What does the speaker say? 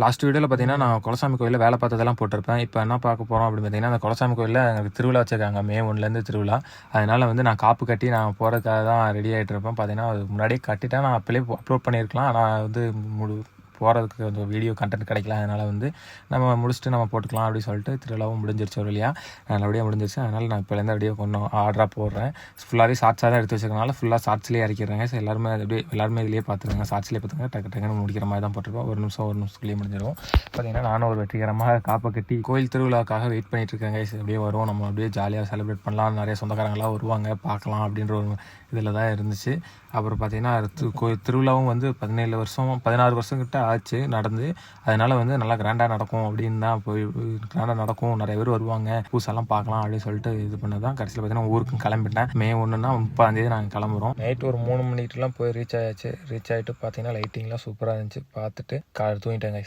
Last வீடியோவில் பார்த்தீங்கன்னா நான் குலசாமி கோயிலில் வேலை பார்த்ததெல்லாம் போட்டிருப்பேன். இப்போ என்ன பார்க்க போகிறோம் அப்படின்னு பார்த்தீங்கன்னா, அந்த குலசாமி கோயிலில் எனக்கு திருவிழா வச்சுருக்காங்க. மே 1லேருந்து திருவிழா. அதனால் வந்து நான் காப்பு கட்டி நான் போகிறதுக்காக தான் ரெடி ஆகிட்டு இருப்பேன். பார்த்தீங்கன்னா அது முன்னாடியே கட்டிட்டேன். நான் அப்போலேயே அப்லோட் பண்ணியிருக்கலாம். ஆனால் வந்து போகிறதுக்கு கொஞ்சம் வீடியோ கண்டென்ட் கிடைக்கல. அதனால் வந்து நம்ம முடிச்சுட்டு நம்ம போட்டுக்கலாம் அப்படின்னு சொல்லிட்டு திருவிழாவும் முடிஞ்சிருச்சு ஒரு வழியாக. நல்லபடியாக முடிஞ்சிருச்சு. அதனால் நான் இப்போலேருந்து அப்படியே கொஞ்சம் ஆர்டராக போடுறேன். ஃபுல்லாகவே ஷார்ட்ஸாக தான் எடுத்து வச்சுருக்கனால ஃபுல்லாக ஷார்ட்ஸ்லேயே இறக்கிடுறாங்க. ஸோ எல்லாருமே எல்லாருமே இதிலேயே பார்த்துருங்க. ஷார்ட்ஸ்லேயே பார்த்துங்க. டக்குன்னு முடிக்கிற மாதிரி தான் போட்டிருப்போம். ஒரு நிமிஷத்துக்குள்ளேயே முடிஞ்சிடும். பார்த்தீங்கன்னா நானும் ஒரு வெற்றிகரமாக காப்பை கட்டி கோயில் திருவிழாவுக்காக வெயிட் பண்ணிட்டு இருக்கேங்க. அப்படியே வரும், நம்ம அப்படியே ஜாலியாக செலிப்ரேட் பண்ணலாம், நிறைய சொந்தக்காரங்களாம் வருவாங்க, பார்க்கலாம் அப்படின்ற ஒரு இதில் தான் இருந்துச்சு. அப்புறம் பார்த்தீங்கன்னா திருவிழாவும் வந்து 16 வருஷம் கிட்ட ஆச்சு நடந்து. அதனால் வந்து நல்லா கிராண்டாக நடக்கும் அப்படின்னு தான் கிராண்டாக நடக்கும், நிறைய பேர் வருவாங்க, பூசெல்லாம் பார்க்கலாம் அப்படின்னு சொல்லிட்டு இது பண்ண தான் கடைசியில் பார்த்தீங்கன்னா ஊருக்கும் கிளம்பிட்டேன். மே 1னா 30ஆம் நாங்கள் கிளம்புறோம். நைட்டு ஒரு 3 மணிக்கெலாம் போய் ரீச் ஆகிட்டு பார்த்தீங்கன்னா லைட்டிங்லாம் சூப்பராக இருந்துச்சு. பார்த்துட்டு தூங்கிட்டேங்க.